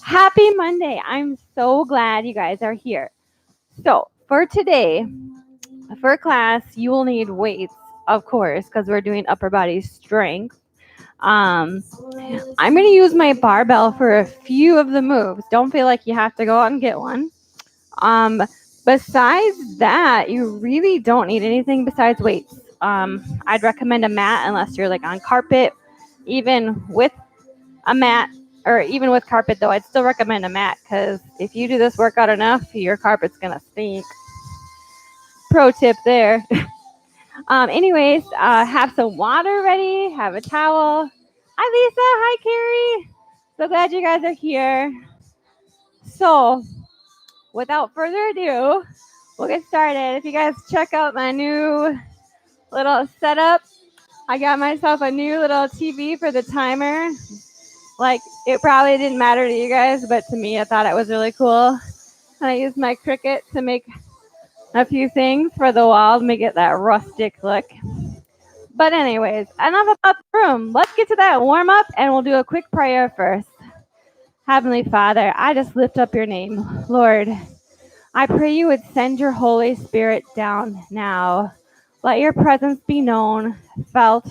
Happy Monday. I'm so glad you guys are here. So, for today, for class, you will need weights, of course, because we're doing upper body strength. Um, I'm going to use my barbell for a few of the moves. Don't feel like you have to go out and get one. Um, Besides that, you really don't need anything besides weights. I'd recommend a mat unless you're like on carpet. Even with a mat, or even with carpet though, I'd still recommend a mat because if you do this workout enough, your carpet's gonna stink. Pro tip there. Anyways, have some water ready. Have a towel. Hi Lisa. Hi Carrie. So glad you guys are here. So, without further ado, we'll get started. If you guys check out my new little setup, I got myself a new little TV for the timer. Like, it probably didn't matter to you guys, but to me, I thought it was really cool. And I used my Cricut to make a few things for the wall to make it that rustic look. But anyways, enough about the room. Let's get to that warm up, and we'll do a quick prayer first. Heavenly Father, I just lift up your name. Lord, I pray you would send your Holy Spirit down now. Let your presence be known, felt,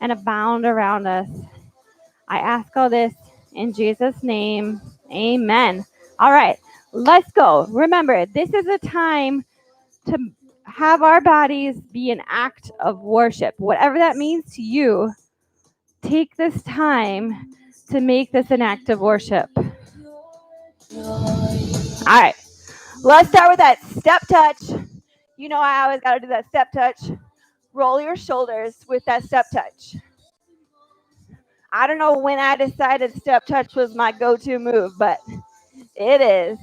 and abound around us. I ask all this in Jesus' name. Amen. All right, let's go. Remember, this is a time to have our bodies be an act of worship. Whatever that means to you, take this time to make this an act of worship. All right, let's start with that step touch. You know, I always got to do that step touch. Roll your shoulders with that step touch. I don't know when I decided step touch was my go-to move, but it is.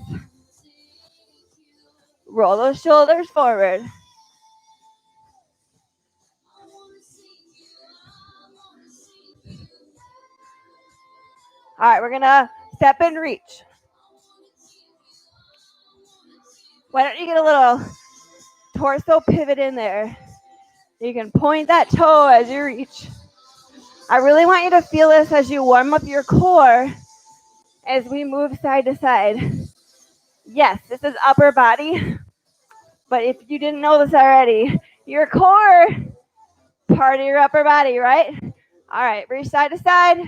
Roll those shoulders forward. All right, we're going to step and reach. Why don't you get a little torso pivot in there? You can point that toe as you reach. I really want you to feel this as you warm up your core as we move side to side. Yes, this is upper body, but if you didn't know this already, your core, part of your upper body, right? All right, reach side to side.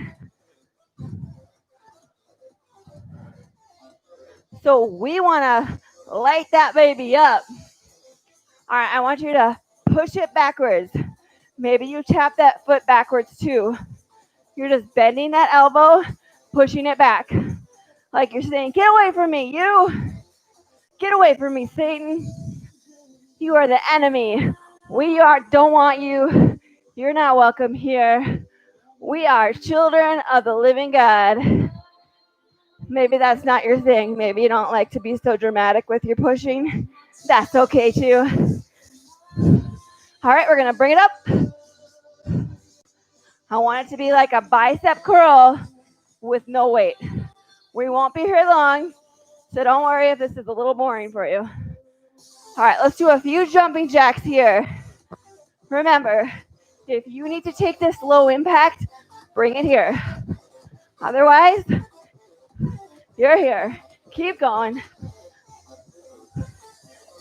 So we want to light that baby up. All right, I want you to push it backwards. Maybe you tap that foot backwards too. You're just bending that elbow, pushing it back. Like you're saying, get away from me, you. Get away from me, Satan. You are the enemy. Don't want you. You're not welcome here. We are children of the living God. Maybe that's not your thing. Maybe you don't like to be so dramatic with your pushing. That's okay too. All right, we're going to bring it up. I want it to be like a bicep curl with no weight. We won't be here long, so don't worry if this is a little boring for you. All right, let's do a few jumping jacks here. Remember, if you need to take this low impact, bring it here. Otherwise, you're here. Keep going.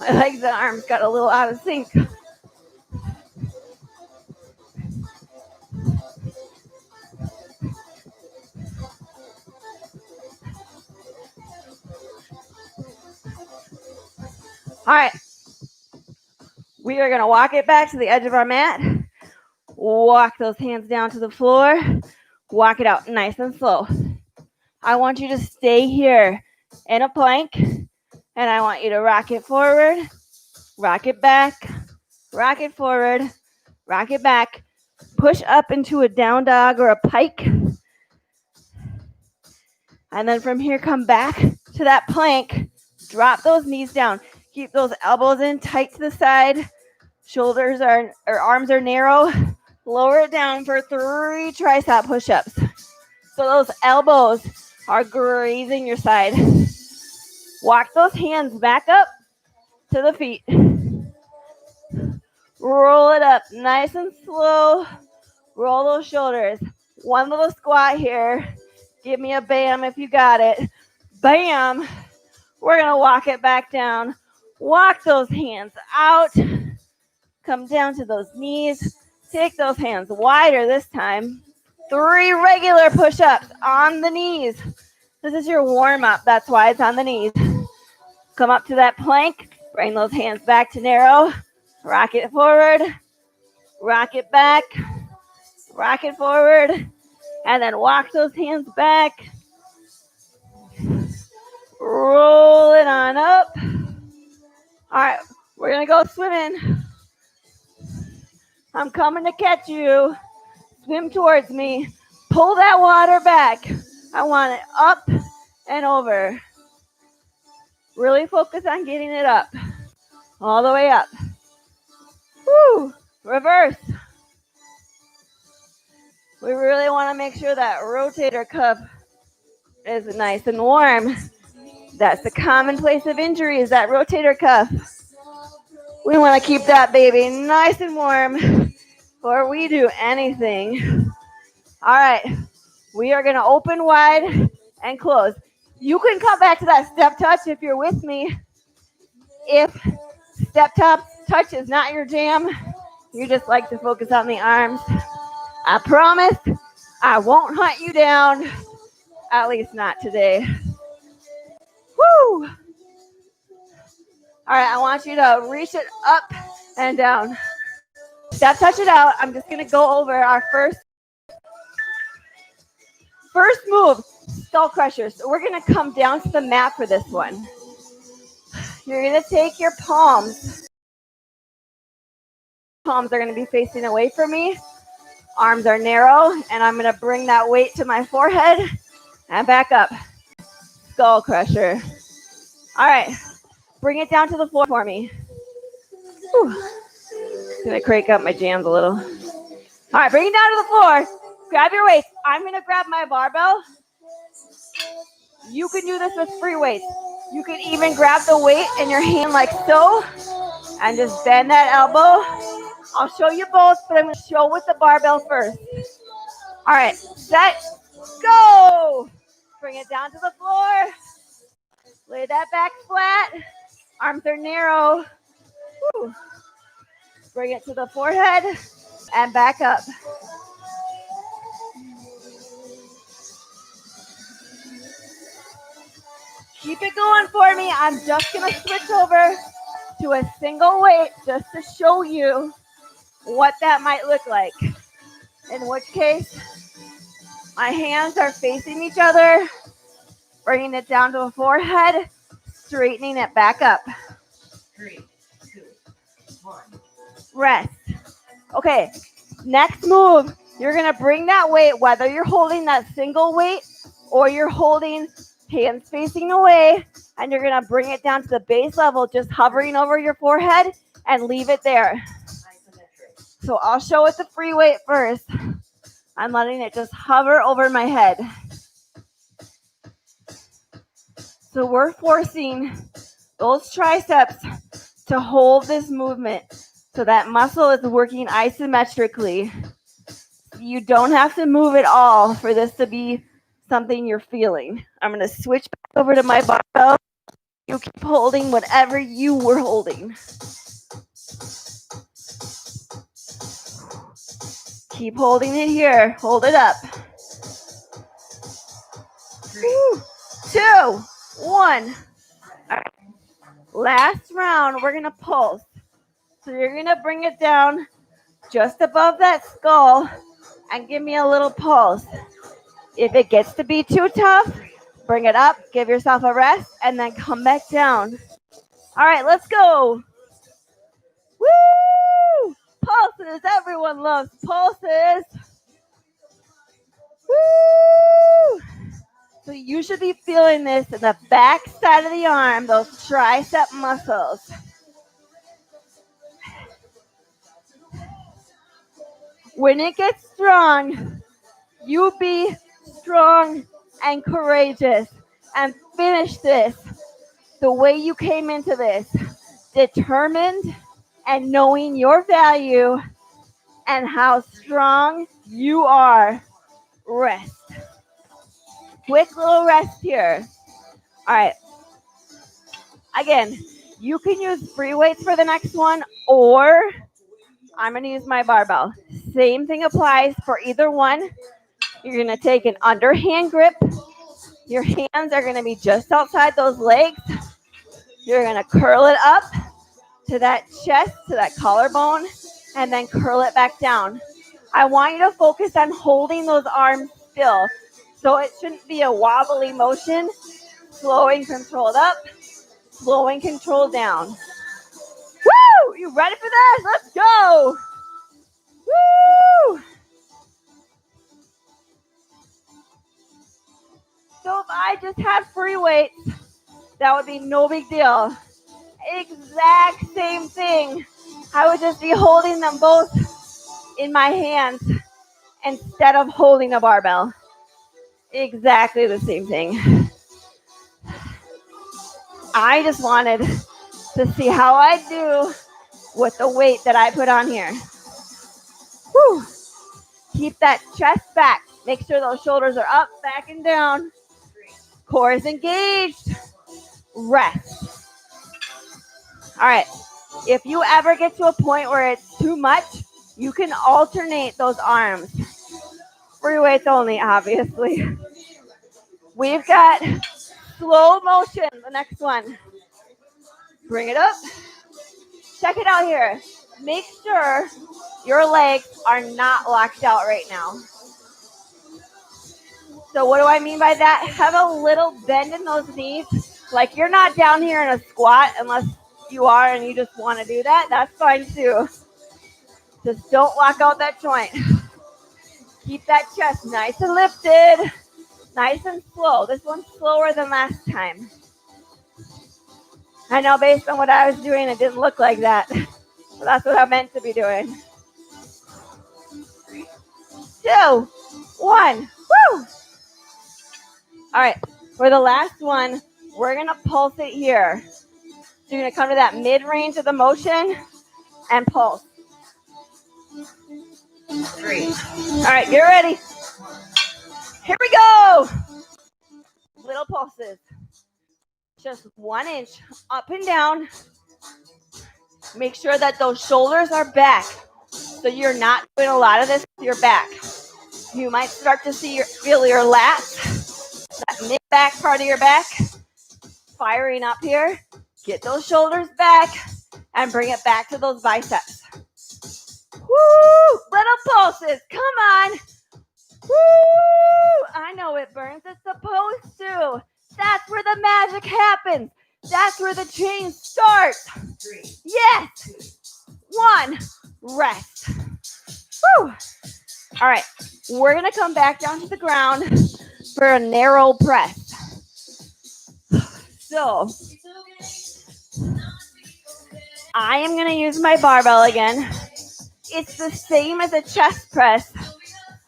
My legs and arms got a little out of sync. All right. We are going to walk it back to the edge of our mat. Walk those hands down to the floor. Walk it out nice and slow. I want you to stay here in a plank, and I want you to rock it forward, rock it back, rock it forward, rock it back. Push up into a down dog or a pike. And then from here, come back to that plank. Drop those knees down. Keep those elbows in tight to the side. Shoulders or arms are narrow. Lower it down for 3 tricep push-ups. So those elbows are grazing your side. Walk those hands back up to the feet. Roll it up nice and slow. Roll those shoulders. One little squat here. Give me a bam if you got it. Bam. We're going to walk it back down. Walk those hands out. Come down to those knees. Take those hands wider this time. 3 regular push-ups on the knees. This is your warm-up. That's why it's on the knees. Come up to that plank. Bring those hands back to narrow. Rock it forward. Rock it back. Rock it forward. And then walk those hands back. Roll it on up. All right, we're going to go swimming. I'm coming to catch you. Swim towards me. Pull that water back. I want it up and over. Really focus on getting it up. All the way up. Woo! Reverse. We really want to make sure that rotator cuff is nice and warm. That's the common place of injury, is that rotator cuff. We want to keep that baby nice and warm before we do anything. All right. We are going to open wide and close. You can come back to that step touch if you're with me. If step touch is not your jam, you just like to focus on the arms, I promise I won't hunt you down, at least not today. Woo! All right, I want you to reach it up and down. Step touch it out. I'm just going to go over our first move, skull crusher. So we're going to come down to the mat for this one. You're going to take your palms. Palms are going to be facing away from me. Arms are narrow, and I'm going to bring that weight to my forehead and back up. Skull crusher. All right, bring it down to the floor for me. Whew. Going to crank up my jams a little. All right, bring it down to the floor. Grab your weights. I'm going to grab my barbell. You can do this with free weights. You can even grab the weight in your hand like so and just bend that elbow. I'll show you both, but I'm going to show with the barbell first. All right, set, go. Bring it down to the floor. Lay that back flat. Arms are narrow. Woo. Bring it to the forehead and back up. Keep it going for me. I'm just going to switch over to a single weight just to show you what that might look like. In which case, my hands are facing each other, bringing it down to the forehead, straightening it back up. 3, 2, 1. Rest. Okay, next move, you're going to bring that weight, whether you're holding that single weight or you're holding hands facing away, and you're going to bring it down to the base level, just hovering over your forehead and leave it there. So I'll show it the free weight first. I'm letting it just hover over my head. So we're forcing those triceps to hold this movement so that muscle is working isometrically. You don't have to move at all for this to be something you're feeling. I'm going to switch back over to my barbell. You keep holding whatever you were holding. Keep holding it here. Hold it up. 3, 2, 1. All right. Last round, we're going to pulse. So you're going to bring it down just above that skull and give me a little pulse. If it gets to be too tough, bring it up, give yourself a rest, and then come back down. All right, let's go. Woo! Pulses. Everyone loves pulses. Woo! So you should be feeling this in the back side of the arm, those tricep muscles. When it gets strong, you be strong and courageous and finish this the way you came into this, determined and knowing your value and how strong you are. Rest. Quick little rest here. All right. Again, you can use free weights for the next one, or I'm going to use my barbell. Same thing applies for either one. You're going to take an underhand grip. Your hands are going to be just outside those legs. You're going to curl it up to that chest, to that collarbone, and then curl it back down. I want you to focus on holding those arms still. So it shouldn't be a wobbly motion. Slow and controlled up, slow and controlled down. Woo! You ready for this? Let's go! Woo! So if I just had free weights, that would be no big deal. Exact same thing. I would just be holding them both in my hands instead of holding a barbell. Exactly the same thing. I just wanted to see how I do with the weight that I put on here. Whew. Keep that chest back. Make sure those shoulders are up, back, and down. Core is engaged. Rest. All right. If you ever get to a point where it's too much, you can alternate those arms. Free weights only, obviously. We've got slow motion, the next one. Bring it up. Check it out here. Make sure your legs are not locked out right now. So what do I mean by that? Have a little bend in those knees. Like you're not down here in a squat unless you are and you just want to do that. That's fine too. Just don't lock out that joint. Keep that chest nice and lifted. Nice and slow. This one's slower than last time. I know based on what I was doing, it didn't look like that. But that's what I meant to be doing. 2, 1. Woo! All right. For the last one, we're going to pulse it here. So you're going to come to that mid-range of the motion and pulse. 3. All right. Get ready. Here we go. Little pulses. Just 1 inch up and down. Make sure that those shoulders are back. So you're not doing a lot of this with your back. You might start to feel your lats, that mid-back part of your back, firing up here. Get those shoulders back and bring it back to those biceps. Woo! Little pulses. Come on. Woo! I know it burns. It's supposed to. That's where the magic happens. That's where the change starts. 3. Yes. 1. Rest. Woo. All right. We're going to come back down to the ground for a narrow press. So I am going to use my barbell again. It's the same as a chest press,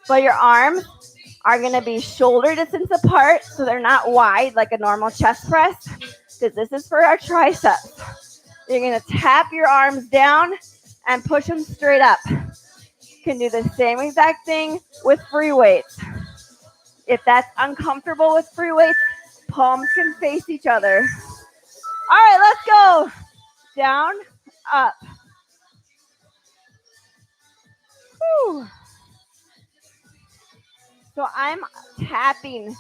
but your arms are going to be shoulder distance apart, so they're not wide like a normal chest press, because this is for our triceps. You're going to tap your arms down and push them straight up. You can do the same exact thing with free weights. If that's uncomfortable with free weights, palms can face each other. All right, let's go. Down, up. Whew. So I'm tapping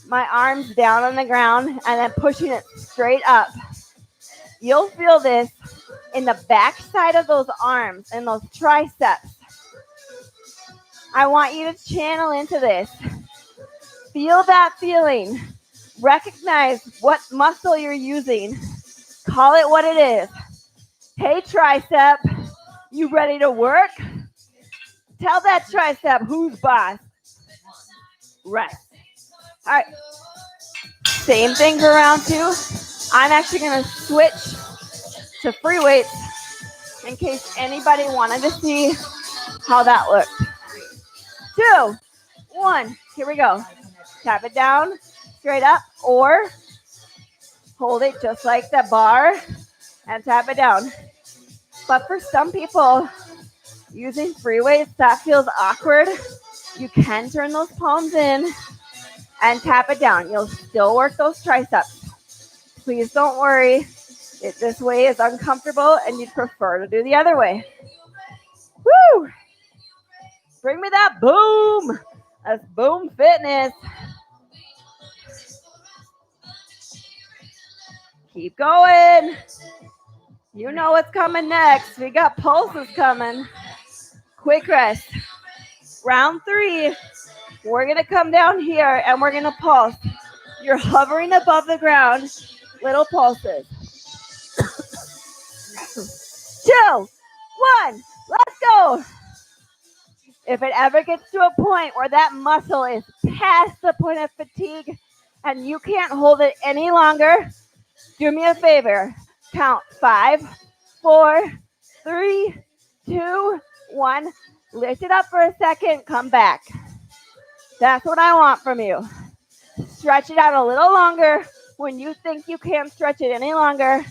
my arms down on the ground and then pushing it straight up. You'll feel this in the back side of those arms and those triceps. I want you to channel into this. Feel that feeling. Recognize what muscle you're using. Call it what it is. Hey, tricep, you ready to work? Tell that tricep who's boss. Rest. All right. Same thing for round 2. I'm actually going to switch to free weights in case anybody wanted to see how that looked. 2, 1. Here we go. Tap it down, straight up, or hold it just like the bar and tap it down. But for some people, using free weights, that feels awkward. You can turn those palms in and tap it down. You'll still work those triceps. Please don't worry if this way is uncomfortable and you'd prefer to do the other way. Woo! Bring me that boom. That's boom fitness. Keep going. You know what's coming next. We got pulses coming. Quick rest. Round 3. We're going to come down here and we're going to pulse. You're hovering above the ground. Little pulses. 2, 1. Let's go. If it ever gets to a point where that muscle is past the point of fatigue and you can't hold it any longer, do me a favor. Count 5, 4, 3, 2, 1. Lift it up for a second. Come back. That's what I want from you. Stretch it out a little longer. When you think you can't stretch it any longer,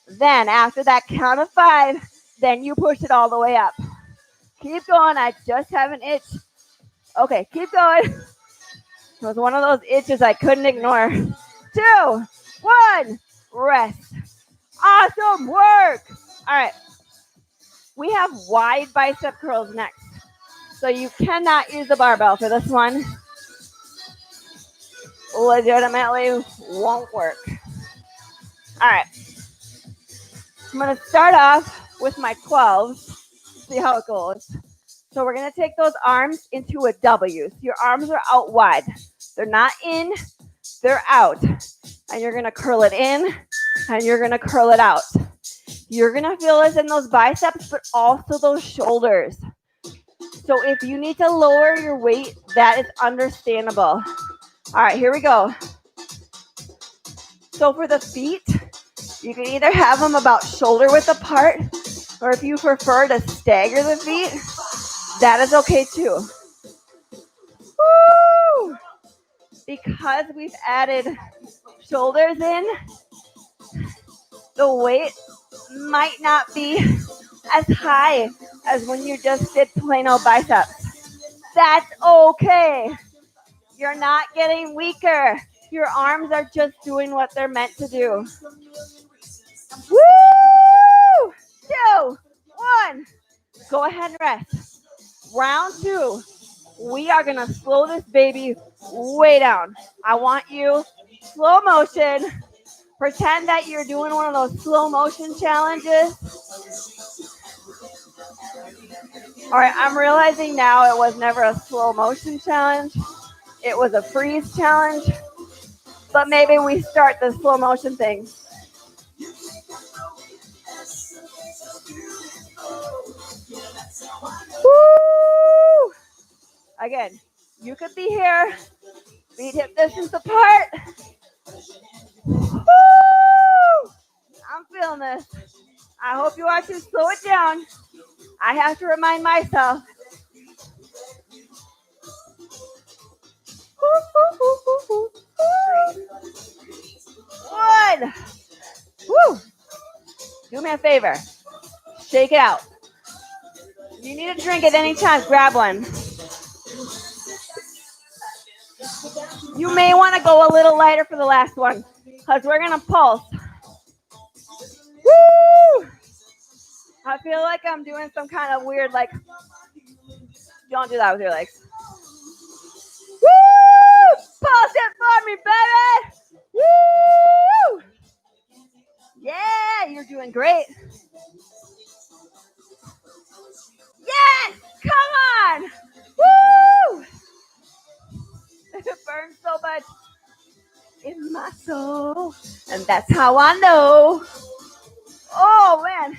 then after that count of 5, then you push it all the way up. Keep going. I just have an itch. Okay, keep going. It was one of those itches I couldn't ignore. 2, 1. Rest. Awesome work. All right. We have wide bicep curls next. So you cannot use the barbell for this one. Legitimately won't work. All right. I'm going to start off with my 12s. See how it goes. So we're going to take those arms into a W. So your arms are out wide. They're not in, they're out. And you're going to curl it in and you're going to curl it out. You're going to feel this in those biceps, but also those shoulders. So if you need to lower your weight, that is understandable. All right, here we go. So for the feet, you can either have them about shoulder width apart, or if you prefer to stagger the feet, that is okay too. Woo! Because we've added shoulders in, the weight might not be as high as when you just did plain old biceps. That's okay. You're not getting weaker. Your arms are just doing what they're meant to do. Woo! 2, 1. Go ahead and rest. Round 2. We are going to slow this baby way down. I want you slow motion. Pretend that you're doing one of those slow motion challenges. All right, I'm realizing now it was never a slow motion challenge. It was a freeze challenge. But maybe we start the slow motion thing. Woo! Again, you could be here, feet hip distance apart. Woo! I'm feeling this. I hope you are too. Slow it down. I have to remind myself. 1. Woo! Do me a favor. Shake it out. If you need a drink at any time, grab one. You may want to go a little lighter for the last one because we're going to pulse. Woo! I feel like I'm doing some kind of weird, like, don't do that with your legs. Woo! Pulse it for me, baby! Woo! Yeah, you're doing great. Yes! Come on! Woo! It burns so much in my soul. And that's how I know. Oh, man.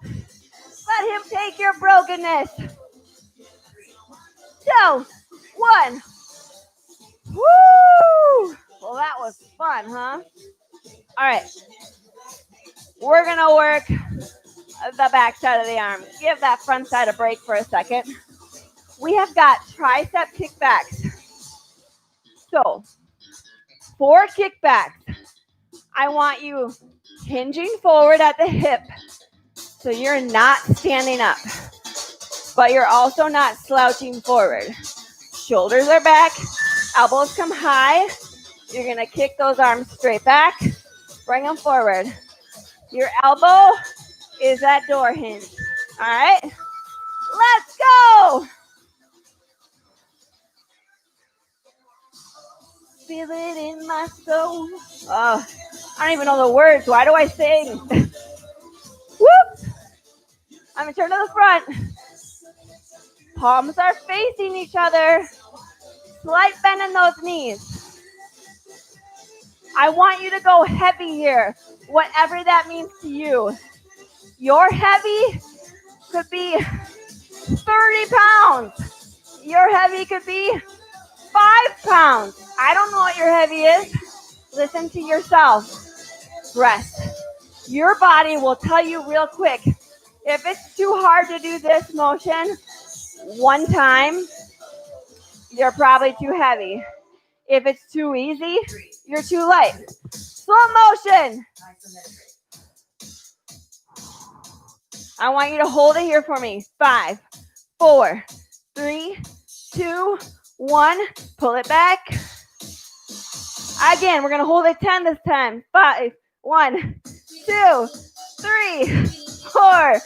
Let him take your brokenness. 2, 1. Woo! Well, that was fun, huh? All right. We're going to work the back side of the arm. Give that front side a break for a second. We have got tricep kickbacks. So, 4 kickbacks. I want you hinging forward at the hip so you're not standing up, but you're also not slouching forward. Shoulders are back, elbows come high. You're going to kick those arms straight back. Bring them forward. Your elbow is that door hinge. All right, let's go. Feel it in my soul. Oh, I don't even know the words. Why do I sing? Whoop. I'm gonna turn to the front. Palms are facing each other. Slight bend in those knees. I want you to go heavy here, whatever that means to you. Your heavy could be 30 pounds. Your heavy could be 5 pounds. I don't know what your heavy is. Listen to yourself. Rest. Your body will tell you real quick. If it's too hard to do this motion one time, you're probably too heavy. If it's too easy, you're too light. Slow motion. I want you to hold it here for me. 5, 4, 3, 2, 1. Pull it back. Again, we're going to hold it 10 this time. 5, 1, 2, 3, 4,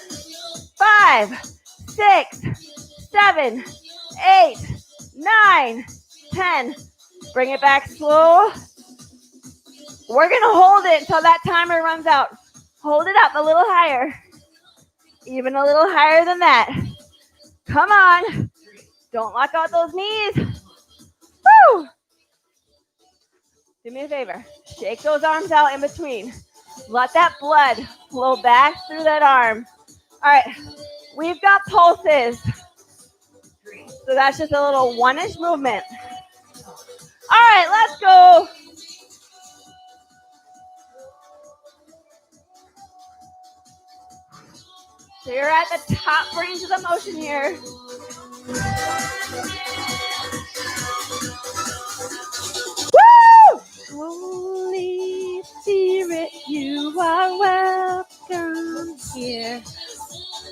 5, 6, 7, 8, 9, 10. Bring it back slow. We're going to hold it until that timer runs out. Hold it up a little higher. Even a little higher than that. Come on. Don't lock out those knees. Woo! Do me a favor. Shake those arms out in between. Let that blood flow back through that arm. All right. We've got pulses. So that's just a little one-ish movement. All right, let's go. So you're at the top range of the motion here. Woo! Holy Spirit, you are welcome here.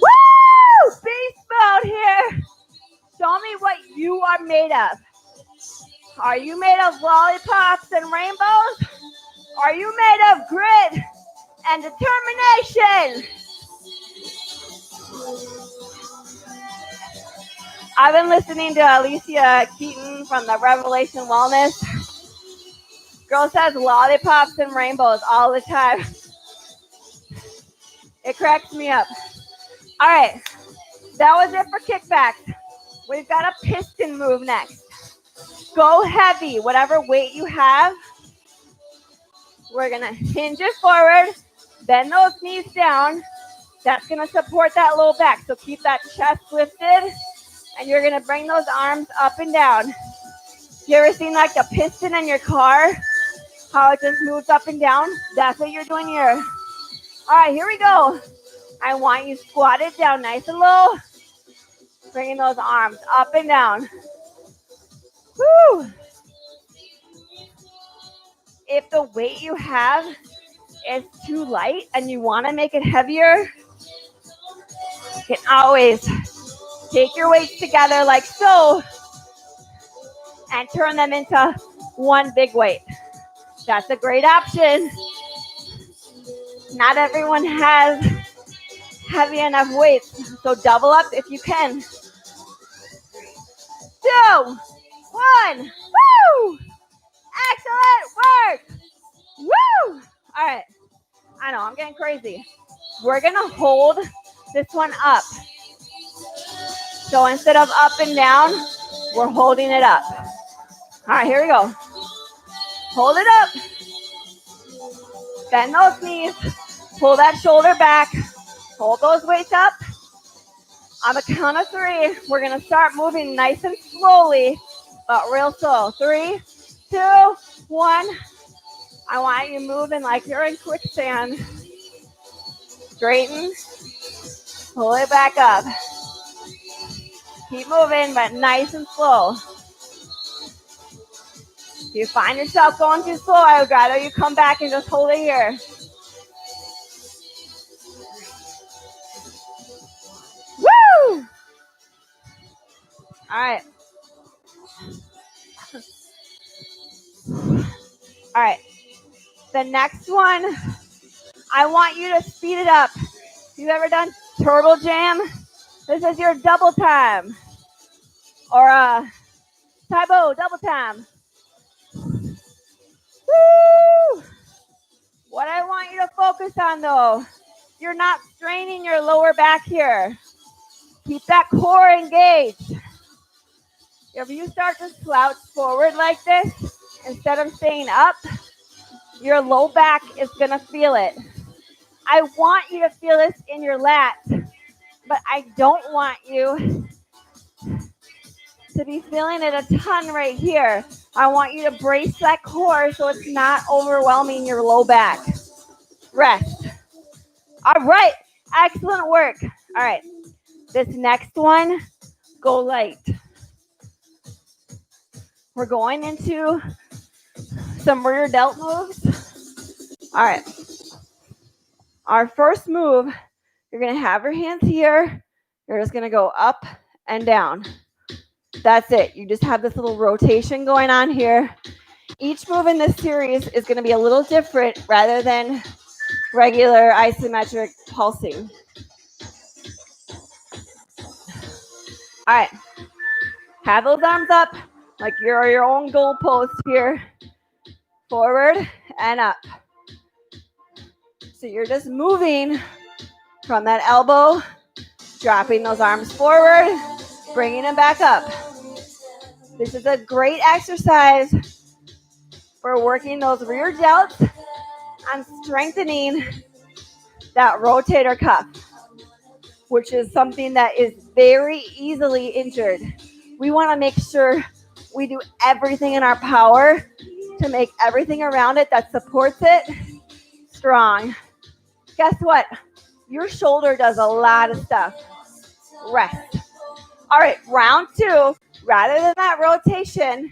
Woo! Beast mode here. Show me what you are made of. Are you made of lollipops and rainbows? Are you made of grit and determination? I've been listening to Alicia Keaton from the Revelation Wellness. Girl says lollipops and rainbows all the time. It cracks me up. All right, that was it for kickbacks. We've got a piston move next. Go heavy, whatever weight you have. We're gonna hinge it forward, bend those knees down. That's gonna support that low back. So keep that chest lifted, and you're gonna bring those arms up and down. You ever seen like a piston in your car? How it just moves up and down? That's what you're doing here. All right, here we go. I want you squatted down nice and low. Bringing those arms up and down. Woo! If the weight you have is too light and you want to make it heavier, you can always take your weights together like so and turn them into one big weight. That's a great option. Not everyone has heavy enough weights, so double up if you can. 2, 1, woo! Excellent work! Woo! All right, I know, I'm getting crazy. We're gonna hold this one up. So instead of up and down, we're holding it up. All right, here we go. Hold it up. Bend those knees. Pull that shoulder back. Hold those weights up. On the count of 3, we're going to start moving nice and slowly, but real slow. 3, 2, 1. I want you moving like you're in quicksand. Straighten. Pull it back up. Keep moving, but nice and slow. If you find yourself going too slow, I would rather you come back and just hold it here. Woo! All right. All right. The next one, I want you to speed it up. You ever done turtle jam? This is your double time. Or Tae-Bo, double time. Woo! What I want you to focus on though, you're not straining your lower back here. Keep that core engaged. If you start to slouch forward like this, instead of staying up, your low back is gonna feel it. I want you to feel this in your lats, but I don't want you to be feeling it a ton right here. I want you to brace that core so it's not overwhelming your low back. Rest. All right, excellent work. All right, this next one, go light. We're going into some rear delt moves. All right, our first move, you're gonna have your hands here. You're just gonna go up and down. That's it. You just have this little rotation going on here. Each move in this series is going to be a little different rather than regular isometric pulsing. All right. Have those arms up like you're your own goalpost here. Forward and up. So you're just moving from that elbow, dropping those arms forward, bringing them back up. This is a great exercise for working those rear delts and strengthening that rotator cuff, which is something that is very easily injured. We want to make sure we do everything in our power to make everything around it that supports it strong. Guess what? Your shoulder does a lot of stuff. Rest. All right, round two. Rather than that rotation,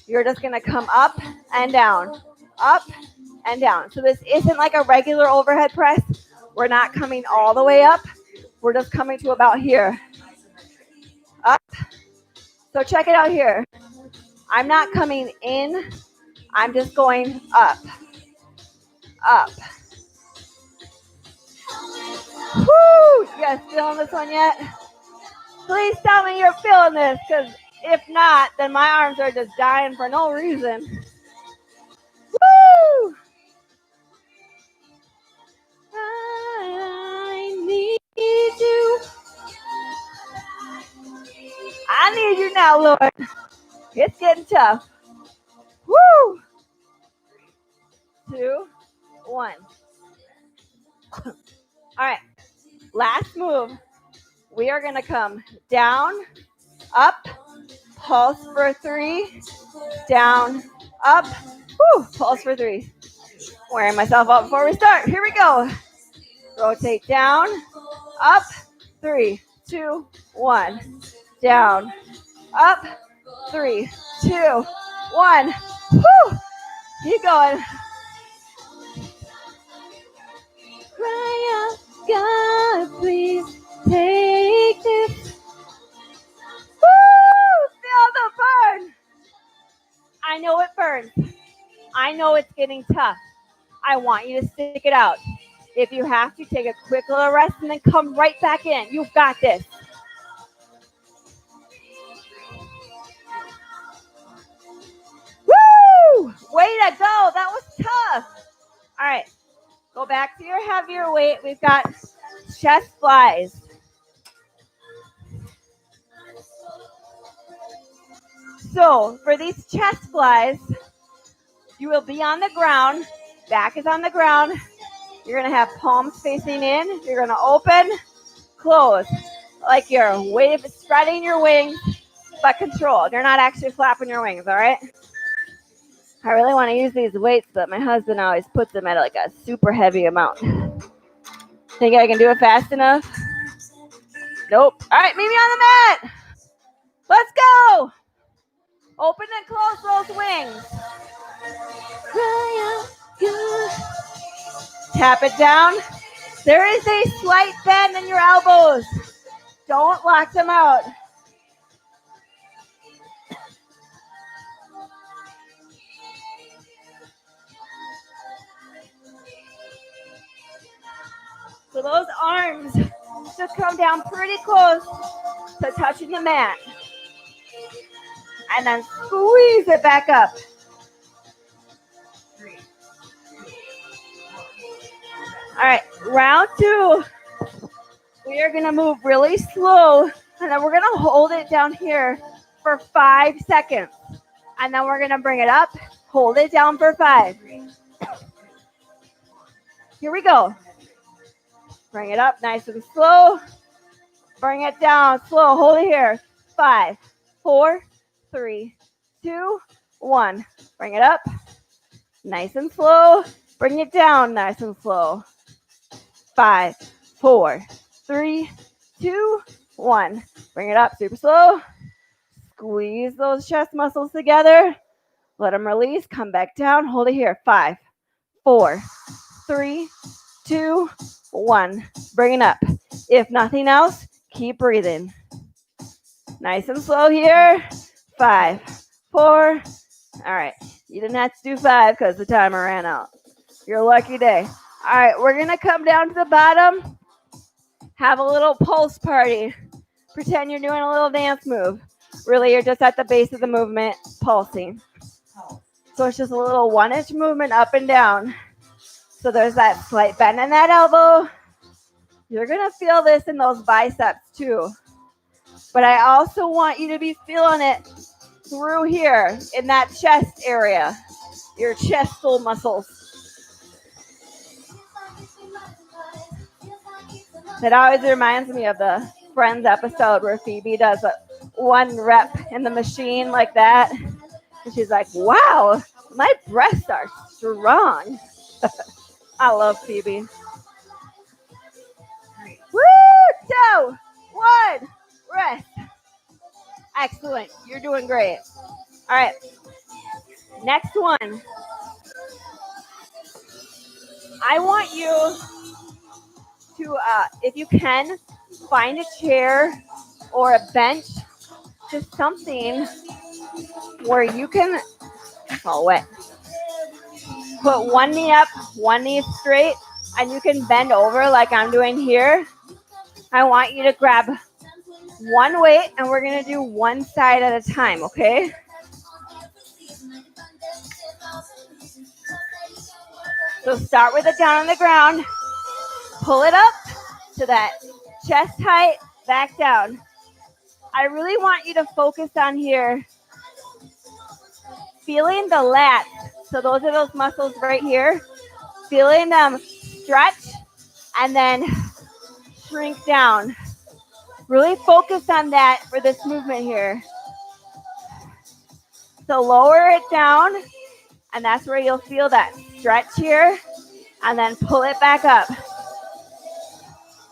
you're just going to come up and down, up and down. So this isn't like a regular overhead press. We're not coming all the way up. We're just coming to about here. Up. So check it out here. I'm not coming in. I'm just going up. Up. Woo! You guys feeling this one yet? Please tell me you're feeling this, because if not, then my arms are just dying for no reason. Woo! I need you. I need you now, Lord. It's getting tough. Woo! 2, 1. All right. Last move. We are going to come down, up, pulse for 3, down, up, woo, pulse for 3. Wearing myself out before we start. Here we go. Rotate down, up, 3, 2, 1. Down, up, 3, 2, 1. Woo! Keep going. Cry out, God, please take this. Woo! Feel the burn. I know it burns. I know it's getting tough. I want you to stick it out. If you have to, take a quick little rest and then come right back in. You've got this. Woo! Way to go. That was tough. All right. Go back to your heavier weight. We've got chest flies. So for these chest flies, you will be on the ground. Back is on the ground. You're going to have palms facing in. You're going to open, close, like you're spreading your wings, but controlled. You're not actually flapping your wings, all right? I really want to use these weights, but my husband always puts them at like a super heavy amount. Think I can do it fast enough? Nope. All right, meet me on the mat. Let's go. Open and close those wings. Tap it down. There is a slight bend in your elbows. Don't lock them out. So those arms should come down pretty close to touching the mat. And then squeeze it back up. 3, 2, 1. All right, round 2. We are gonna move really slow, and then we're gonna hold it down here for 5 seconds. And then we're gonna bring it up, hold it down for 5. Here we go. Bring it up nice and slow. Bring it down slow, hold it here. 5, 4, 3, 2, 1. Bring it up, nice and slow. Bring it down nice and slow. 5, 4, 3, 2, 1. Bring it up super slow. Squeeze those chest muscles together. Let them release. Come back down. Hold it here. 5, 4, 3, 2, 1. Bring it up. If nothing else, keep breathing. Nice and slow here. 5, 4. All right. You didn't have to do 5 because the timer ran out. Your lucky day. All right. We're going to come down to the bottom. Have a little pulse party. Pretend you're doing a little dance move. Really, you're just at the base of the movement, pulsing. So it's just a little 1-inch movement up and down. So there's that slight bend in that elbow. You're going to feel this in those biceps too. But I also want you to be feeling it through here in that chest area, your chestal muscles. It always reminds me of the Friends episode where Phoebe does 1 rep in the machine like that. And she's like, wow, my breasts are strong. I love Phoebe. 3, Woo! 2, 1, rest. Excellent. You're doing great. All right. Next one. I want you to, if you can, find a chair or a bench, just something where you can, put one knee up, one knee straight, and you can bend over like I'm doing here. I want you to grab one weight, and we're going to do one side at a time, okay? So start with it down on the ground. Pull it up to that chest height, back down. I really want you to focus on here. Feeling the lats. So those are those muscles right here. Feeling them stretch and then shrink down. Really focus on that for this movement here. So lower it down, and that's where you'll feel that stretch here, and then pull it back up.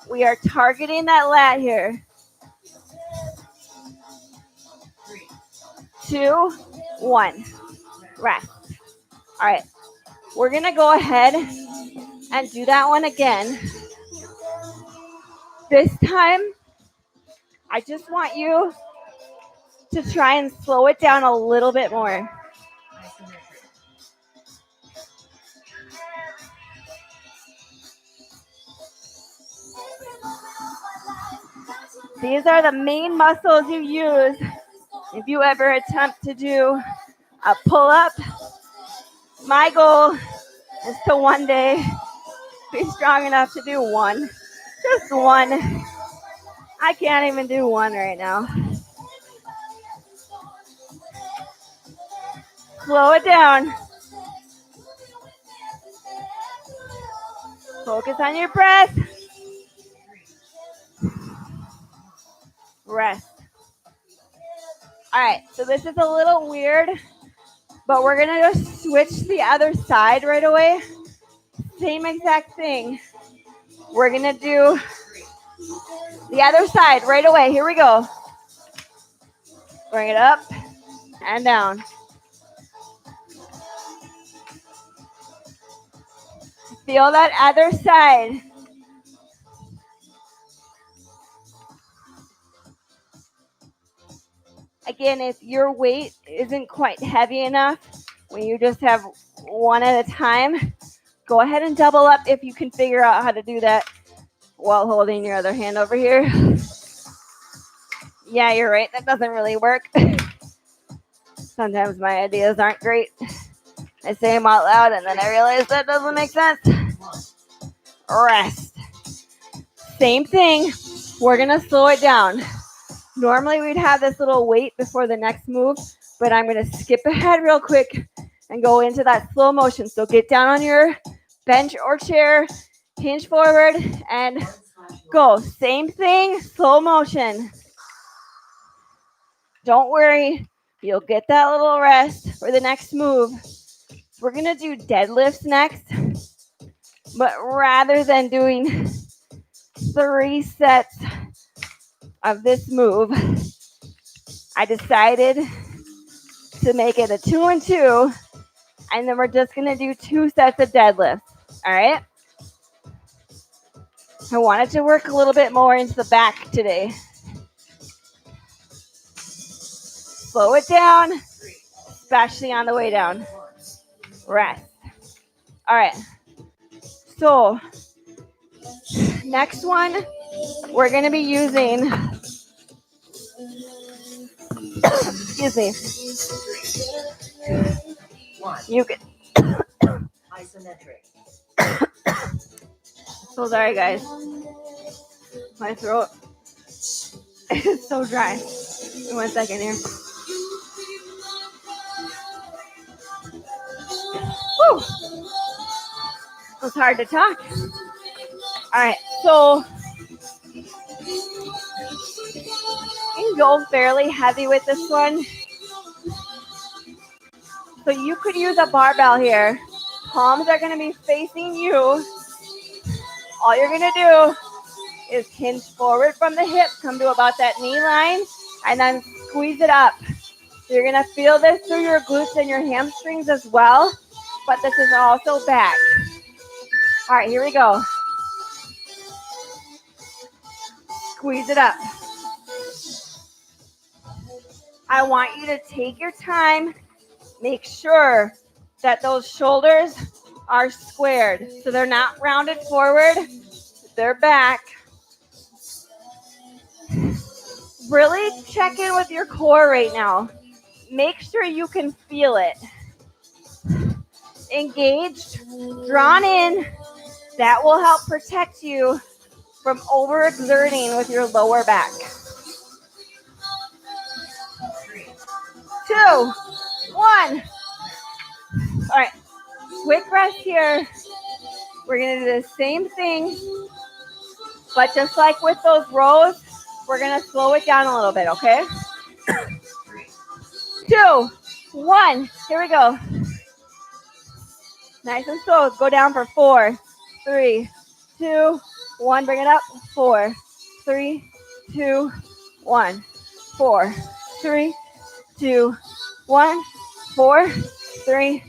We are targeting that lat here. 3, 2, 1. Rest. All right. We're going to go ahead and do that one again. This time, I just want you to try and slow it down a little bit more. isometric. These are the main muscles you use if you ever attempt to do a pull-up. My goal is to one day be strong enough to do one. Just one. I can't even do one right now. Slow it down. Focus on your breath. Rest. All right, so this is a little weird, but we're going to just switch the other side right away. Same exact thing. We're going to do the other side right away. Here we go. Bring it up and down. Feel that other side. Again, if your weight isn't quite heavy enough, when you just have one at a time, go ahead and double up if you can figure out how to do that. while holding your other hand over here. Yeah, you're right. That doesn't really work. Sometimes my ideas aren't great. I say them out loud and then I realize that doesn't make sense. Rest. Same thing. We're going to slow it down. Normally we'd have this little wait before the next move, but I'm going to skip ahead real quick and go into that slow motion. So get down on your bench or chair, hinge forward, and go. Same thing, slow motion. Don't worry, you'll get that little rest for the next move. We're going to do deadlifts next, but rather than doing 3 sets of this move, I decided to make it a 2 and 2, and then we're just going to do 2 sets of deadlifts. All right? I wanted to work a little bit more into the back today. Slow it down, especially on the way down. Rest. All right. So, next one, we're going to be using, excuse me. You can. Isometric. So sorry, guys. My throat is so dry. 1 second here. Whew. It's hard to talk. All right, so you can go fairly heavy with this one. So you could use a barbell here. Palms are going to be facing you. All you're going to do is hinge forward from the hip, come to about that knee line, and then squeeze it up. So you're going to feel this through your glutes and your hamstrings as well, but this is also back. All right, here we go. Squeeze it up. I want you to take your time. Make sure that those shoulders are squared. So they're not rounded forward, they're back. Really check in with your core right now. Make sure you can feel it. Engaged, drawn in. That will help protect you from overexerting with your lower back. 2, 1. All right, quick rest here. We're going to do the same thing, but just like with those rows, we're going to slow it down a little bit, okay? 2, 1. Here we go. Nice and slow. Go down for 4, 3, 2, 1. Bring it up. 4, 3, 2, 1. 4, 3, 2, 1. 4, 3,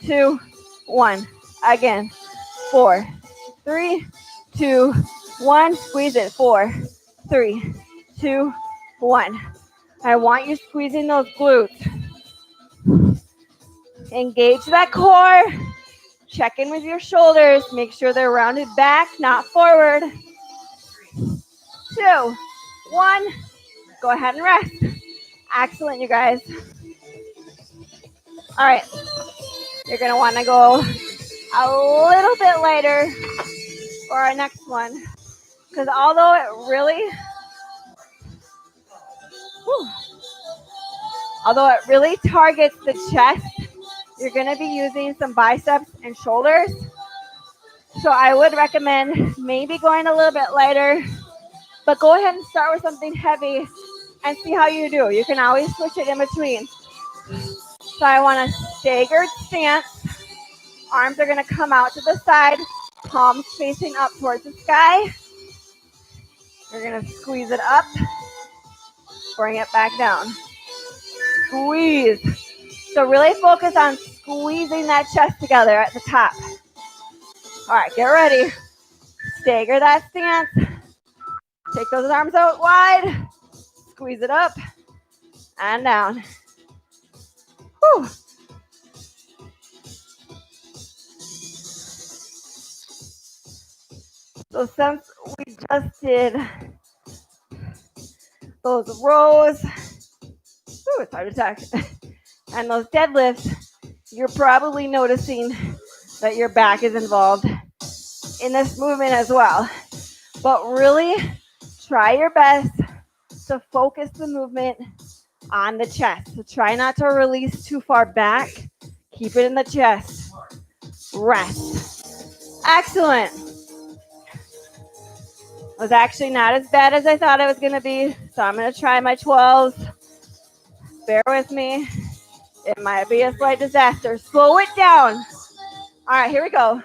2, 1. Again. 4, 3, 2, 1. Squeeze it. 4, 3, 2, 1. I want you squeezing those glutes. Engage that core. Check in with your shoulders. Make sure they're rounded back, not forward. 2, 1. Go ahead and rest. Excellent, you guys. All right. You're going to want to go a little bit lighter for our next one. Because although it really targets the chest, you're going to be using some biceps and shoulders. So I would recommend maybe going a little bit lighter, but go ahead and start with something heavy and see how you do. You can always switch it in between. So I want a staggered stance. Arms are going to come out to the side, palms facing up towards the sky. You're going to squeeze it up, bring it back down. Squeeze. So really focus on squeezing that chest together at the top. All right, get ready. Stagger that stance. Take those arms out wide. Squeeze it up and down. Whew. So since we just did those rows. Ooh, it's hard to talk. And those deadlifts, you're probably noticing that your back is involved in this movement as well. But really try your best to focus the movement on the chest. So try not to release too far back. Keep it in the chest. Rest. Excellent. Was actually not as bad as I thought it was going to be. So I'm going to try my 12s. Bear with me. It might be a slight disaster. Slow it down. All right, here we go.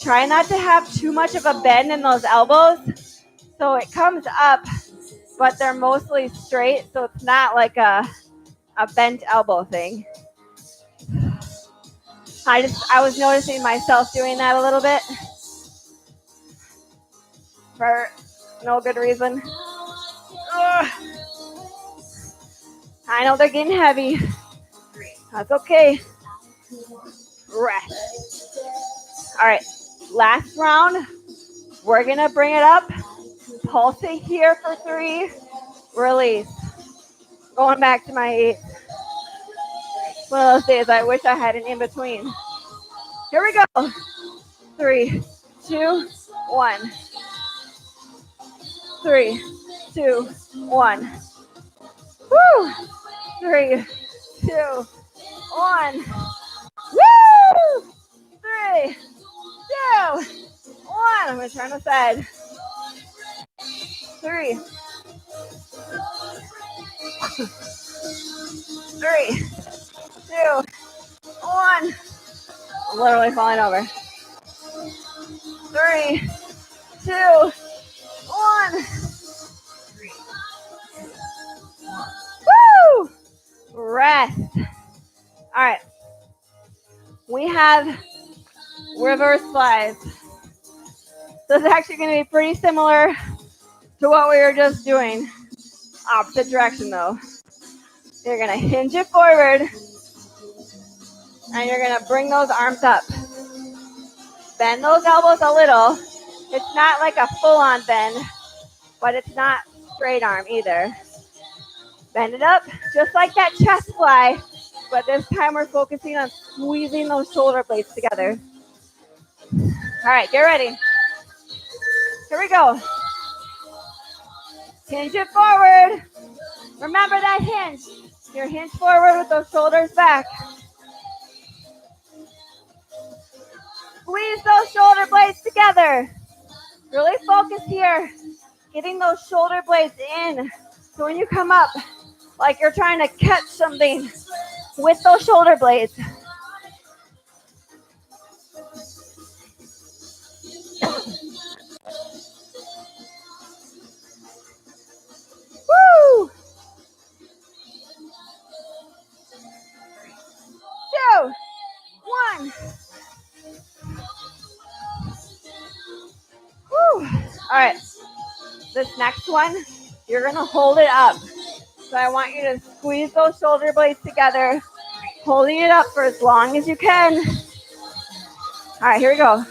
Try not to have too much of a bend in those elbows. So it comes up, but they're mostly straight. So it's not like a bent elbow thing. I was noticing myself doing that a little bit for no good reason. Ugh. I know they're getting heavy. That's okay. Rest. All right, last round. We're going to bring it up. Pulse it here for 3. Release. Going back to my 8. One of those days I wish I had an in-between. Here we go. 3, 2, 1. 3, 2, 1. Woo! 3, 2, 1. Woo! 3, 2, 1. I'm going to turn aside. 3, 3, 2, 1. I'm literally falling over. 3, 2, 1. Woo! Rest. All right. We have reverse flies. This is actually going to be pretty similar to what we were just doing. Opposite direction though. You're going to hinge it forward and you're going to bring those arms up. Bend those elbows a little. It's not like a full-on bend, but it's not straight arm either. Bend it up just like that chest fly, but this time we're focusing on squeezing those shoulder blades together. All right, get ready. Here we go. Hinge it forward. Remember that hinge. You're hinge forward with those shoulders back. Squeeze those shoulder blades together. Really focus here. Getting those shoulder blades in. So when you come up, like you're trying to catch something with those shoulder blades. Woo! 2, 1. Woo! All right. This next one, you're going to hold it up. So I want you to squeeze those shoulder blades together, holding it up for as long as you can. All right, here we go.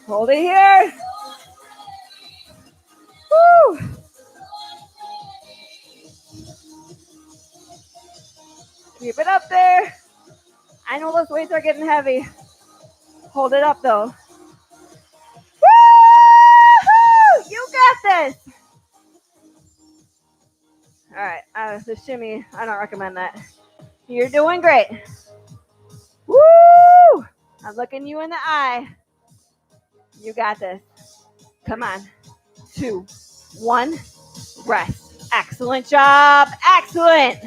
Hold it here. Woo! Keep it up there. I know those weights are getting heavy. Hold it up though. Woo! You got this. All right, the shimmy, I don't recommend that. You're doing great. Woo! I'm looking you in the eye. You got this. Come on. 2, 1, rest. Excellent job. Excellent.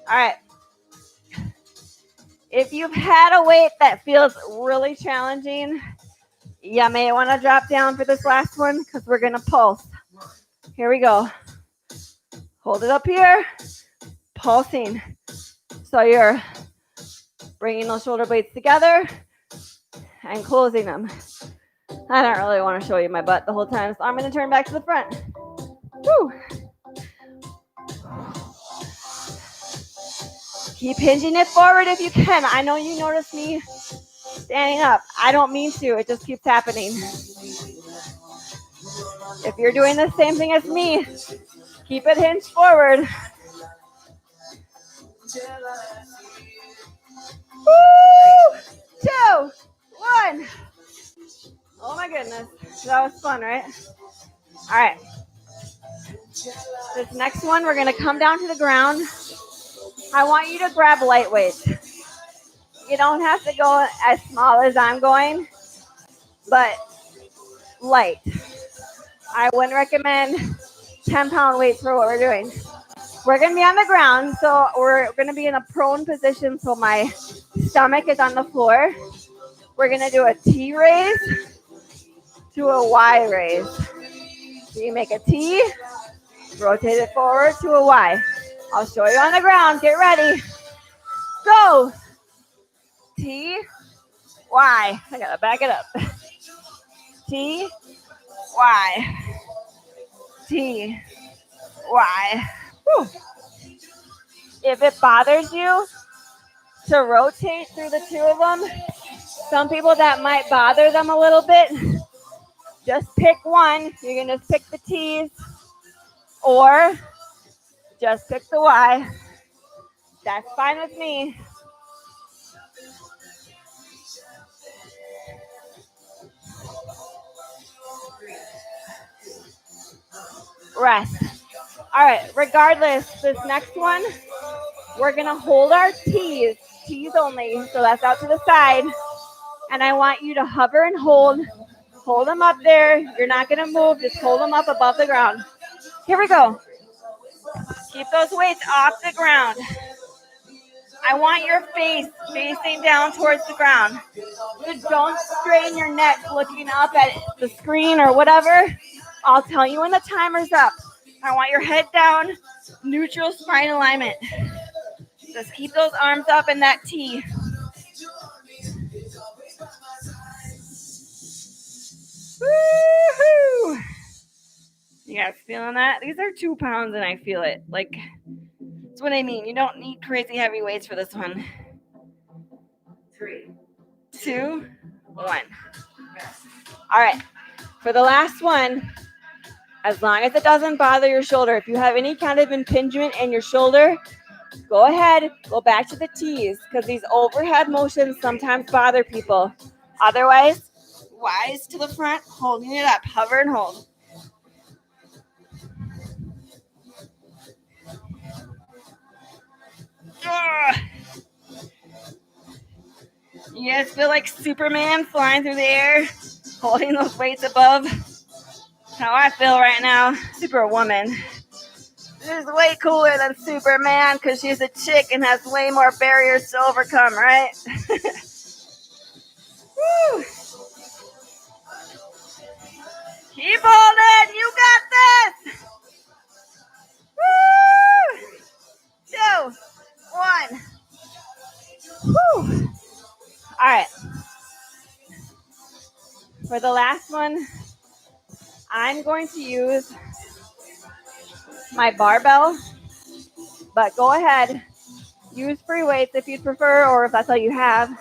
All right. If you've had a weight that feels really challenging, you may want to drop down for this last one because we're going to pulse. Here we go. Hold it up here. Pulsing. So you're bringing those shoulder blades together and closing them. I don't really want to show you my butt the whole time, so I'm going to turn back to the front. Woo. Keep hinging it forward if you can. I know you notice me standing up. I don't mean to. It just keeps happening. If you're doing the same thing as me, keep it hinged forward. Woo! 2, 1. Oh my goodness. That was fun, right? All right. This next one, we're going to come down to the ground. I want you to grab lightweight. You don't have to go as small as I'm going, but light. I wouldn't recommend 10-pound weights for what we're doing. We're going to be on the ground, so we're going to be in a prone position so my stomach is on the floor. We're going to do a T raise to a Y raise. So you make a T, rotate it forward to a Y. I'll show you on the ground. Get ready. Go. T, Y. I got to back it up. T, Y. T, Y. Whew. If it bothers you to rotate through the two of them, some people that might bother them a little bit, just pick one. You can just pick the T's or just pick the Y. That's fine with me. Rest. All right, regardless, this next one, we're going to hold our T's only. So that's out to the side. And I want you to hover and hold them up there. You're not going to move. Just hold them up above the ground. Here we go. Keep those weights off the ground. I want your face facing down towards the ground. So don't strain your neck looking up at the screen or whatever. I'll tell you when the timer's up. I want your head down, neutral spine alignment. Just keep those arms up in that T. Woohoo! You guys feeling that? These are 2 pounds and I feel it. Like, that's what I mean. You don't need crazy heavy weights for this one. 3, 2, 1. All right. For the last one, as long as it doesn't bother your shoulder, if you have any kind of impingement in your shoulder, go ahead, go back to the T's because these overhead motions sometimes bother people. Otherwise, Y's to the front, holding it up. Hover and hold. Ugh. You guys feel like Superman flying through the air, holding those weights above? That's how I feel right now. Superwoman. She's way cooler than Superman because she's a chick and has way more barriers to overcome, right? Woo. Keep holding. You got this. Woo. 2, 1. Woo. All right. For the last one, I'm going to use my barbell, but go ahead, use free weights if you'd prefer, or if that's all you have.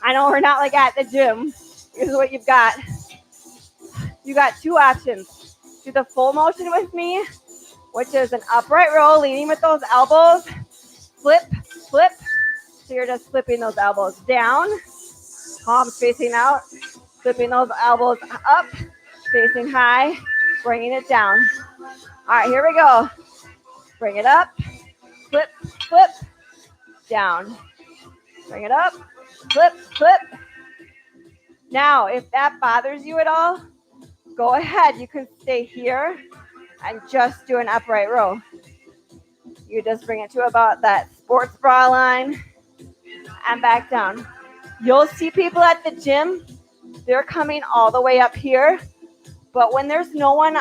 I know we're not like at the gym. Here's what you've got. You got 2 options. Do the full motion with me, which is an upright row, leading with those elbows. Flip, flip. So you're just flipping those elbows down, palms facing out, flipping those elbows up, facing high, bringing it down. All right, here we go. Bring it up, flip, flip, down. Bring it up, flip, flip. Now, if that bothers you at all, go ahead. You can stay here and just do an upright row. You just bring it to about that sports bra line and back down. You'll see people at the gym, they're coming all the way up here, but when there's no one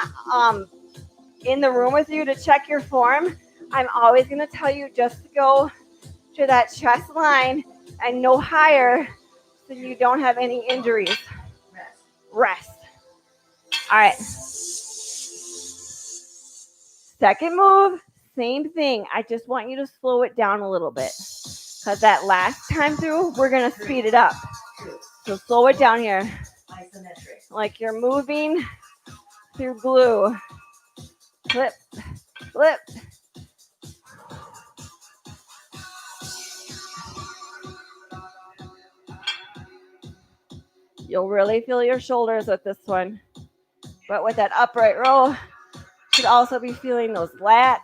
in the room with you to check your form, I'm always going to tell you just to go to that chest line and no higher so you don't have any injuries. Rest. All right. Second move, same thing. I just want you to slow it down a little bit because that last time through, we're going to speed it up. So slow it down here. Isometric. Like you're moving through glue. Flip, flip. You'll really feel your shoulders with this one. But with that upright row, you should also be feeling those lats.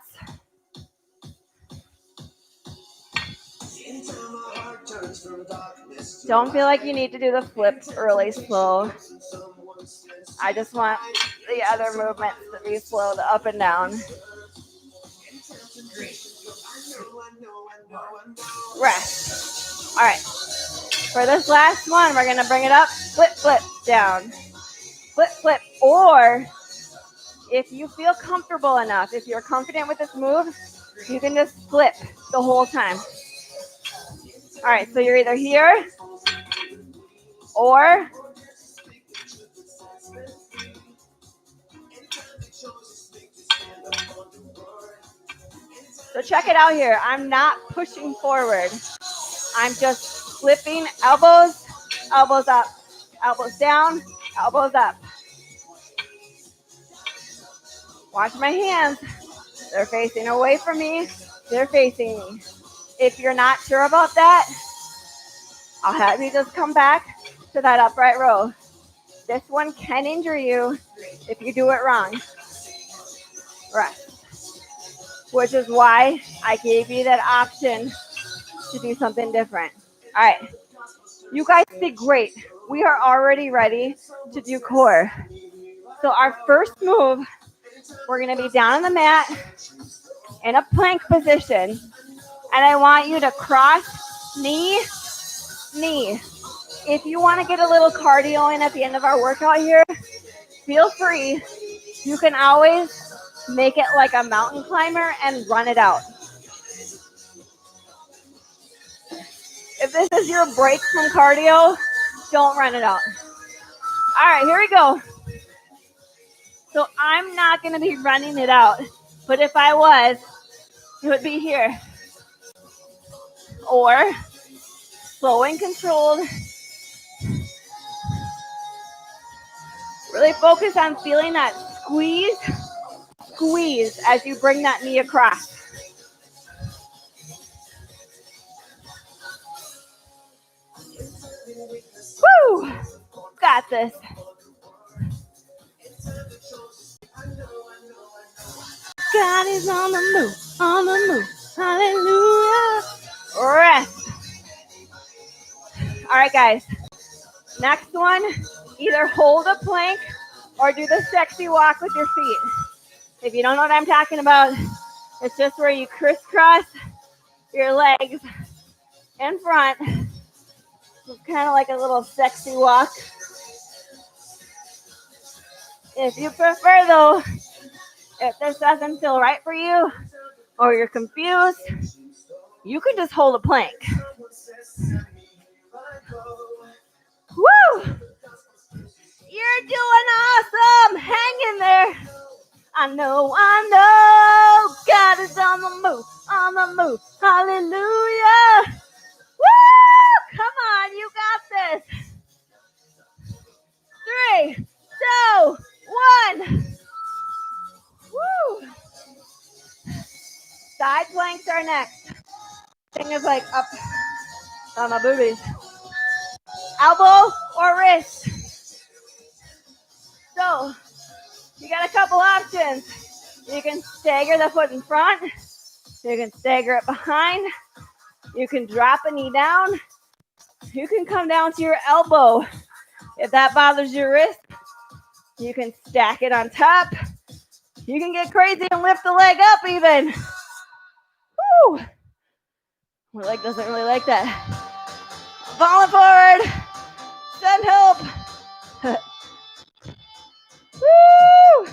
Don't feel like you need to do the flips early slow. I just want the other movements to be slowed up and down. Rest. All right. For this last one, we're going to bring it up, flip, flip, down. Flip, flip. Or if you feel comfortable enough, if you're confident with this move, you can just flip the whole time. All right, so you're either here or so check it out here. I'm not pushing forward. I'm just flipping elbows, elbows up, elbows down, elbows up. Watch my hands. They're facing away from me. They're facing me. If you're not sure about that, I'll have you just come back to that upright row. This one can injure you if you do it wrong. Rest. Which is why I gave you that option to do something different. All right. You guys did great. We are already ready to do core. So our first move, we're going to be down on the mat in a plank position. And I want you to cross knee, knee. If you want to get a little cardio in at the end of our workout here, feel free. You can always make it like a mountain climber and run it out. If this is your break from cardio, don't run it out. All right, here we go. So I'm not going to be running it out, but if I was, it would be here. Or slow and controlled. Really focus on feeling that squeeze as you bring that knee across. Woo! Got this. God is on the move, on the move. Hallelujah. Rest. All right, guys. Next one, either hold a plank or do the sexy walk with your feet. If you don't know what I'm talking about, it's just where you crisscross your legs in front. It's kind of like a little sexy walk. If you prefer, though, if this doesn't feel right for you or you're confused, you can just hold a plank. Woo! You're doing awesome. Hang in there. I know. God is on the move, on the move. Hallelujah. Woo! Come on, you got this. 3, 2, 1. Woo! Side planks are next. Thing is like up on my boobies. Elbow or wrist. So, you got a couple options. You can stagger the foot in front. You can stagger it behind. You can drop a knee down. You can come down to your elbow. If that bothers your wrist, you can stack it on top. You can get crazy and lift the leg up even. Woo! My leg doesn't really like that. Falling forward. Send help. Woo!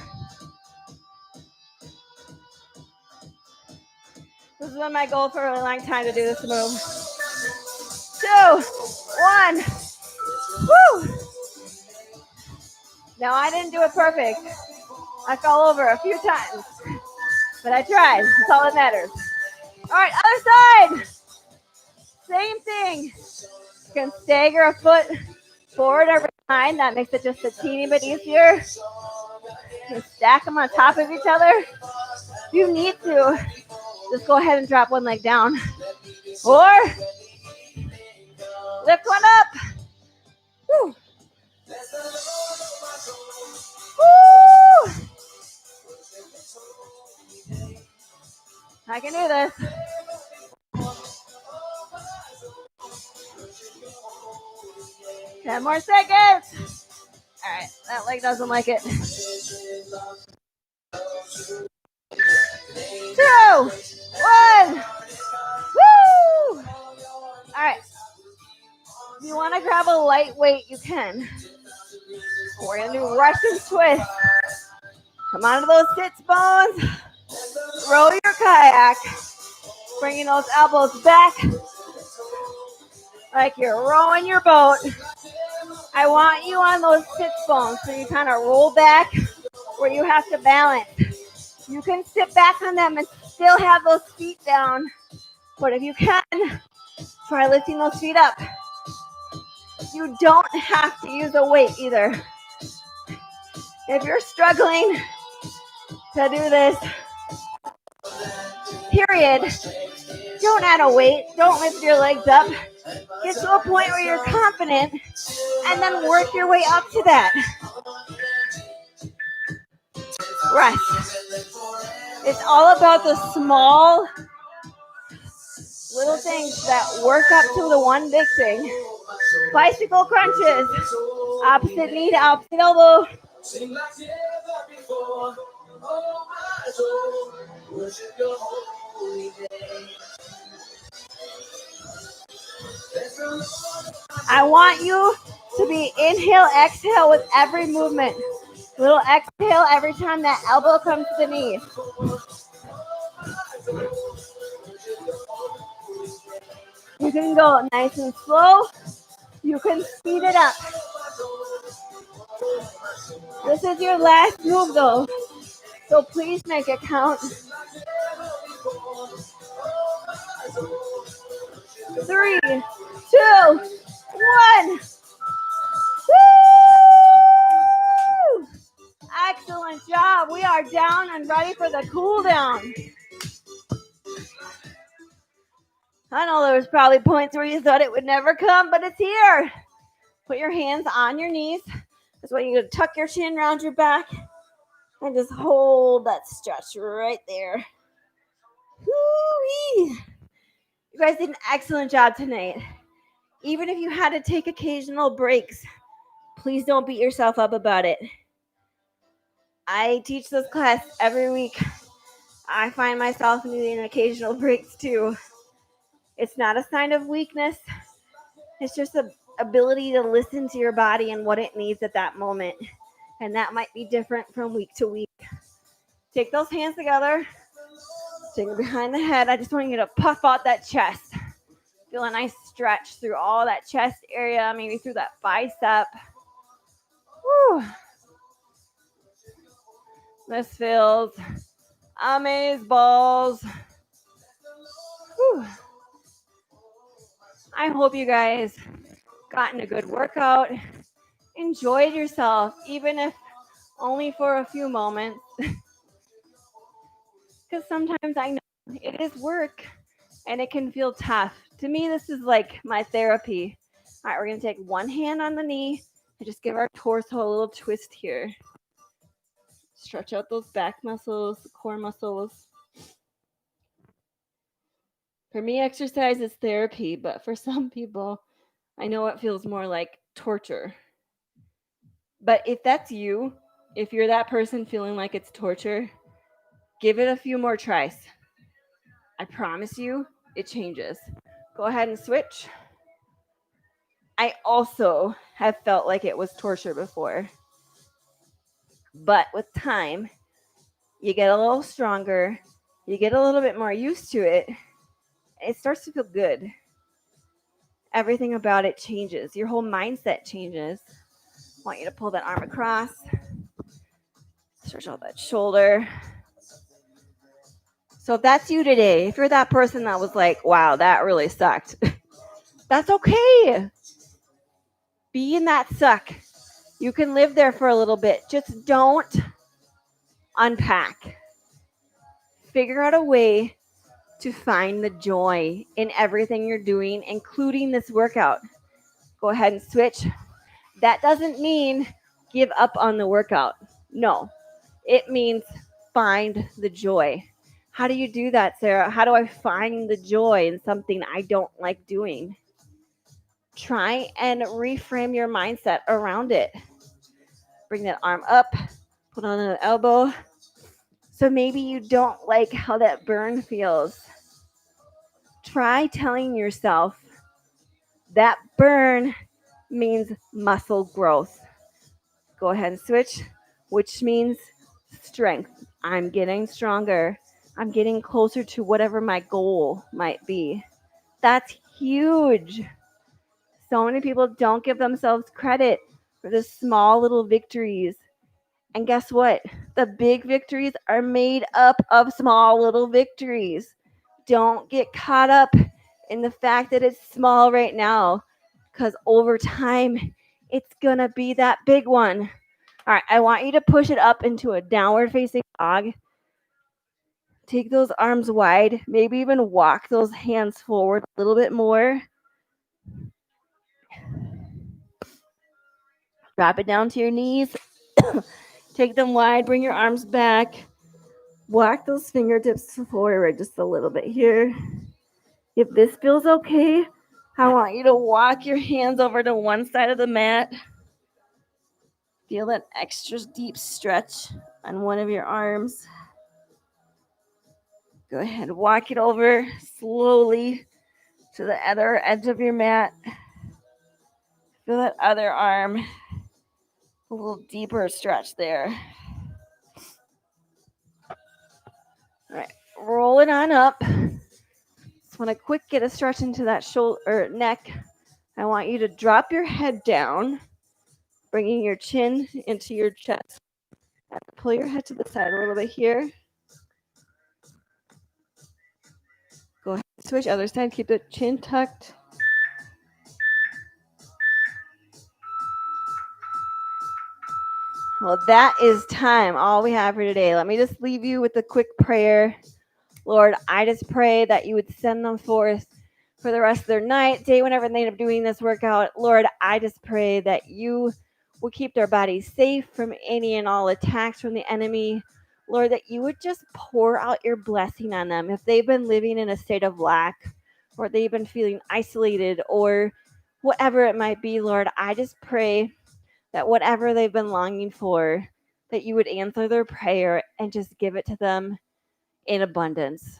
This has been my goal for a really long time to do this move. 2, 1. Woo! Now I didn't do it perfect. I fell over a few times. But I tried. That's all that matters. All right, other side. Same thing. You can stagger a foot forward or behind. That makes it just a teeny bit easier. You can stack them on top of each other. If you need to, just go ahead and drop one leg down. Or lift one up. Woo. Woo. I can do this. Ten more seconds. All right, that leg doesn't like it. 2, 1. Woo! All right. If you want to grab a light weight, you can. We're going to do Russian twist. Come onto those sits bones. Row your kayak. Bringing those elbows back like you're rowing your boat. I want you on those sits bones so you kind of roll back where you have to balance. You can sit back on them and still have those feet down. But if you can, try lifting those feet up. You don't have to use a weight either. If you're struggling to do this, period, don't add a weight. Don't lift your legs up. Get to a point where you're confident and then work your way up to that. Rest. It's all about the small little things that work up to the one big thing. Bicycle crunches. Opposite knee to opposite elbow. I want you to be inhale, exhale with every movement. Little exhale every time that elbow comes to the knee. You can go nice and slow. You can speed it up. This is your last move though, so please make it count. 3, 2, 1. Woo! Excellent job. We are down and ready for the cool down. I know there was probably points where you thought it would never come, but it's here. Put your hands on your knees. That's why you're going to tuck your chin around your back and just hold that stretch right there. Woo-wee. You guys did an excellent job tonight. Even if you had to take occasional breaks, please don't beat yourself up about it. I teach this class every week. I find myself needing occasional breaks too. It's not a sign of weakness. It's just the ability to listen to your body and what it needs at that moment. And that might be different from week to week. Take those hands together. Take it behind the head. I just want you to puff out that chest. Feel a nice stretch through all that chest area, maybe through that bicep. Whew. This feels amaze balls. Whew. I hope you guys gotten a good workout, enjoyed yourself, even if only for a few moments. Because sometimes I know it is work and it can feel tough. To me, this is like my therapy. All right, we're going to take one hand on the knee and just give our torso a little twist here. Stretch out those back muscles, the core muscles. For me, exercise is therapy, but for some people, I know it feels more like torture. But if that's you, if you're that person feeling like it's torture, give it a few more tries. I promise you, it changes. Go ahead and switch. I also have felt like it was torture before. But with time, you get a little stronger, you get a little bit more used to it, it starts to feel good. Everything about it changes. Your whole mindset changes. I want you to pull that arm across. Stretch out that shoulder. So if that's you today, if you're that person that was like, wow, that really sucked, that's okay. Be in that suck. You can live there for a little bit. Just don't unpack. Figure out a way to find the joy in everything you're doing, including this workout. Go ahead and switch. That doesn't mean give up on the workout. No, it means find the joy. How do you do that, Sarah? How do I find the joy in something I don't like doing? Try and reframe your mindset around it. Bring that arm up, put on an elbow. So maybe you don't like how that burn feels. Try telling yourself that burn means muscle growth. Go ahead and switch, which means strength. I'm getting stronger. I'm getting closer to whatever my goal might be. That's huge. So many people don't give themselves credit for the small little victories. And guess what? The big victories are made up of small little victories. Don't get caught up in the fact that it's small right now, because over time, it's going to be that big one. All right, I want you to push it up into a downward facing dog. Take those arms wide, maybe even walk those hands forward a little bit more. Drop it down to your knees. Take them wide, bring your arms back. Walk those fingertips forward just a little bit here. If this feels okay, I want you to walk your hands over to one side of the mat. Feel that extra deep stretch on one of your arms. Go ahead, walk it over slowly to the other edge of your mat. Feel that other arm. A little deeper stretch there. All right, roll it on up. Just want to quick get a stretch into that shoulder or neck. I want you to drop your head down, bringing your chin into your chest. Pull your head to the side a little bit here. Go ahead, switch other side. Keep the chin tucked. Well, that is time. All we have for today. Let me just leave you with a quick prayer. Lord, I just pray that you would send them forth for the rest of their night, day, whenever they end up doing this workout. Lord, I just pray that you will keep their bodies safe from any and all attacks from the enemy. Lord, that you would just pour out your blessing on them. If they've been living in a state of lack, or they've been feeling isolated, or whatever it might be, Lord, I just pray that whatever they've been longing for, that you would answer their prayer and just give it to them in abundance.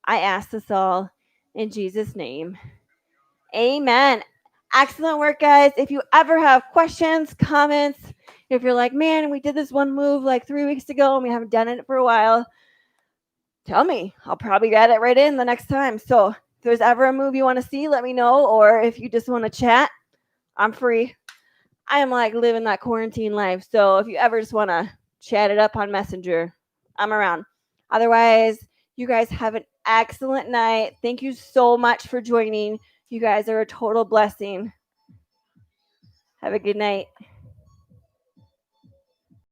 I ask this all in Jesus' name. Amen. Excellent work, guys. If you ever have questions, comments, if you're like, man, we did this one move like 3 weeks ago and we haven't done it for a while, tell me. I'll probably get it right in the next time. So if there's ever a move you want to see, let me know. Or if you just want to chat, I'm free. I am like living that quarantine life. So if you ever just want to chat it up on Messenger, I'm around. Otherwise, you guys have an excellent night. Thank you so much for joining. You guys are a total blessing. Have a good night.